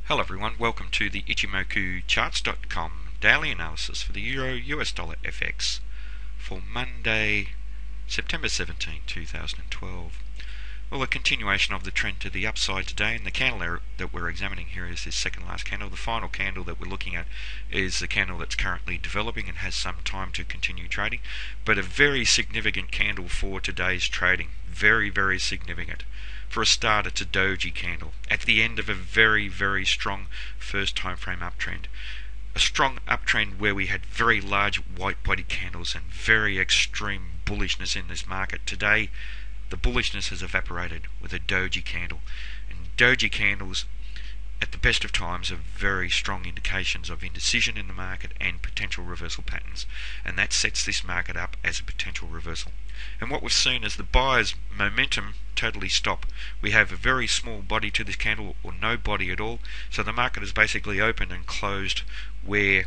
Hello everyone, welcome to the Ichimoku charts.com daily analysis for the Euro US dollar FX for Monday, September 17, 2012. Well, a continuation of the trend to the upside today, and the candle that we're examining here is this second last candle. The final candle that we're looking at is the candle that's currently developing and has some time to continue trading, but a very significant candle for today's trading. Very, very significant. For a start, it's a doji candle at the end of a very, very strong first time frame uptrend. A strong uptrend where we had very large white body candles and very extreme bullishness in this market. Today, the bullishness has evaporated with a doji candle. And doji candles, at the best of times, are very strong indications of indecision in the market and potential reversal patterns. And that sets this market up as a potential reversal. And what we've seen is the buyer's momentum totally stop. We have a very small body to this candle, or no body at all. So the market is basically opened and closed where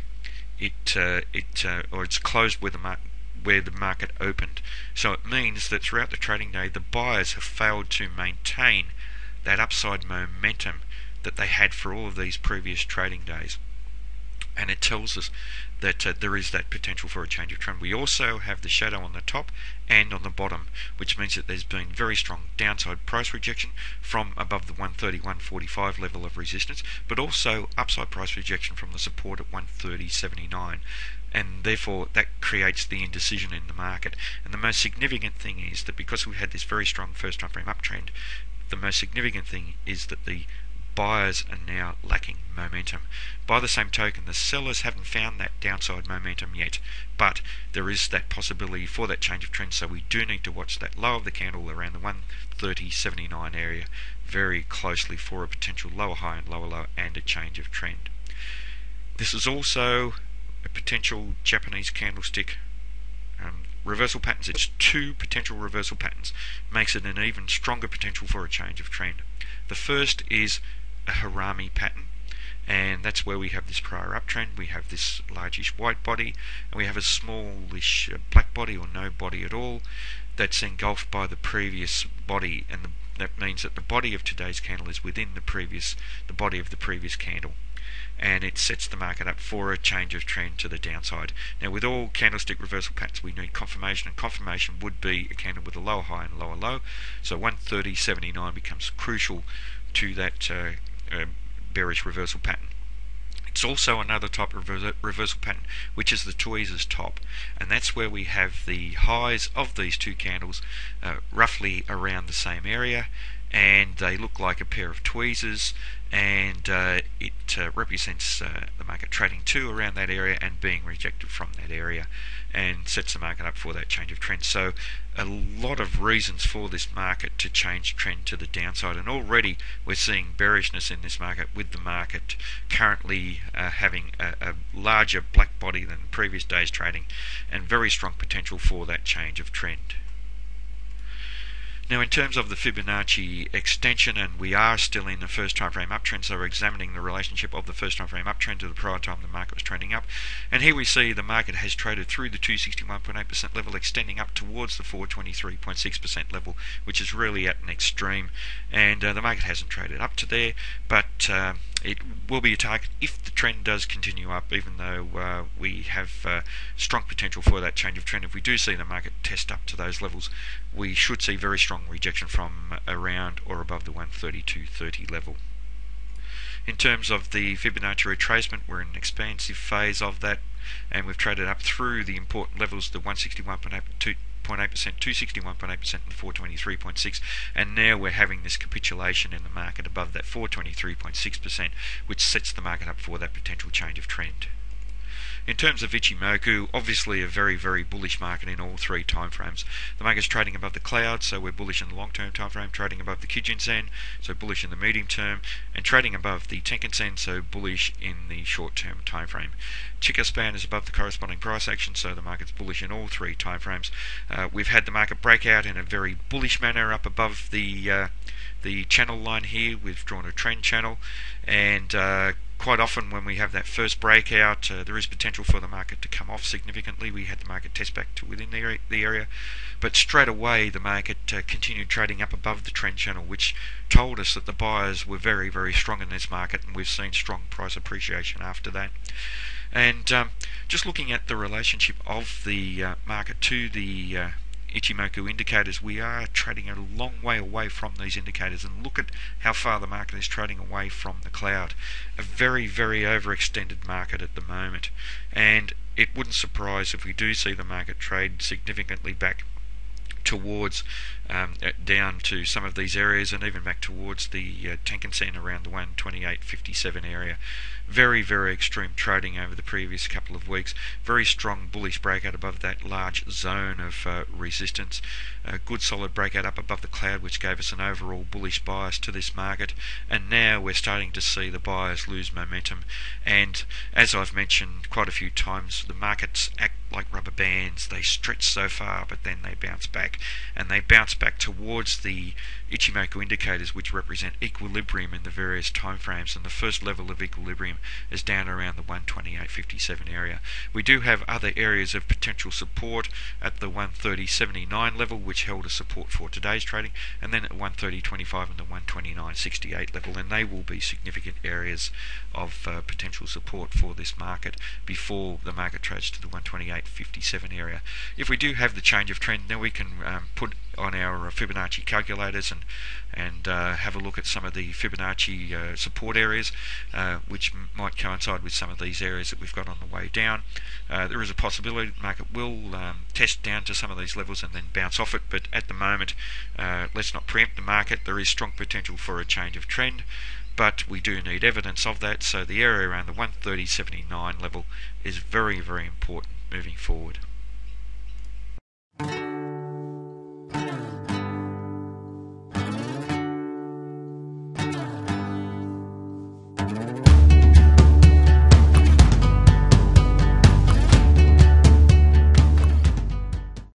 it's closed where the market opened. So it means that throughout the trading day, the buyers have failed to maintain that upside momentum that they had for all of these previous trading days. And it tells us that there is that potential for a change of trend. We also have the shadow on the top and on the bottom, which means that there's been very strong downside price rejection from above the 130-145 level of resistance, but also upside price rejection from the support at 130.79. And therefore that creates the indecision in the market. And the most significant thing is that because we had this very strong first time frame uptrend, the most significant thing is that the buyers are now lacking momentum. By the same token, the sellers haven't found that downside momentum yet, but there is that possibility for that change of trend, so we do need to watch that low of the candle around the 130.79 area very closely for a potential lower high and lower low and a change of trend. This is also a potential Japanese candlestick reversal patterns. It's two potential reversal patterns, makes it an even stronger potential for a change of trend. The first is a harami pattern, and that's where we have this prior uptrend. We have this largish white body, and we have a smallish black body or no body at all that's engulfed by the previous body, and that means that the body of today's candle is within the body of the previous candle, and it sets the market up for a change of trend to the downside. Now, with all candlestick reversal patterns, we need confirmation, and confirmation would be a candle with a lower high and lower low. So 130.79 becomes crucial to that bearish reversal pattern. It's also another type of reversal pattern, which is the tweezers top, and that's where we have the highs of these two candles roughly around the same area, and they look like a pair of tweezers, and it represents the market trading to around that area and being rejected from that area, and sets the market up for that change of trend. So a lot of reasons for this market to change trend to the downside, and already we're seeing bearishness in this market, with the market currently having a larger black body than previous days trading, and very strong potential for that change of trend. Now, in terms of the Fibonacci extension, and we are still in the first time frame uptrend, so we're examining the relationship of the first time frame uptrend to the prior time the market was trending up. And here we see the market has traded through the 261.8% level, extending up towards the 423.6% level, which is really at an extreme. And the market hasn't traded up to there, but it will be a target if the trend does continue up, even though we have strong potential for that change of trend. If we do see the market test up to those levels, we should see very strong rejection from around or above the 132.30 level. In terms of the Fibonacci Retracement, we're in an expansive phase of that, and we've traded up through the important levels, the 161.8%, 261.8% and the 423.6%, and now we're having this capitulation in the market above that 423.6%, which sets the market up for that potential change of trend. In terms of Ichimoku, obviously a very, very bullish market in all three time frames. The market's trading above the cloud, so we're bullish in the long-term time frame, trading above the Kijun-sen, so bullish in the medium term, and trading above the Tenkan-sen, so bullish in the short-term time frame. Chikou span is above the corresponding price action, so the market's bullish in all three time frames. We've had the market break out in a very bullish manner up above the channel line here. We've drawn a trend channel, and quite often when we have that first breakout, there is potential for the market to come off significantly. We had the market test back to within the area, but straight away the market continued trading up above the trend channel, which told us that the buyers were very, very strong in this market, and we've seen strong price appreciation after that. And just looking at the relationship of the market to the Ichimoku indicators, we are trading a long way away from these indicators, and look at how far the market is trading away from the cloud. A very, very overextended market at the moment, and it wouldn't surprise if we do see the market trade significantly back towards down to some of these areas, and even back towards the Tenkan-sen around the 128.57 area. Very, very extreme trading over the previous couple of weeks. Very strong bullish breakout above that large zone of resistance. A good solid breakout up above the cloud, which gave us an overall bullish bias to this market. And now we're starting to see the buyers lose momentum. And as I've mentioned quite a few times, the markets act like rubber bands. They stretch so far, but then they bounce back, and they bounce back towards the Ichimoku indicators, which represent equilibrium in the various time frames, and the first level of equilibrium is down around the 128.57 area. We do have other areas of potential support at the 130.79 level, which held a support for today's trading, and then at 130.25 and the 129.68 level, and they will be significant areas of potential support for this market before the market trades to the 128.57 area. If we do have the change of trend, then we can put on our Fibonacci calculators and have a look at some of the Fibonacci support areas, which might coincide with some of these areas that we've got on the way down. There is a possibility the market will test down to some of these levels and then bounce off it, but at the moment, let's not preempt the market. There is strong potential for a change of trend, but we do need evidence of that, so the area around the 130.79 level is very, very important moving forward.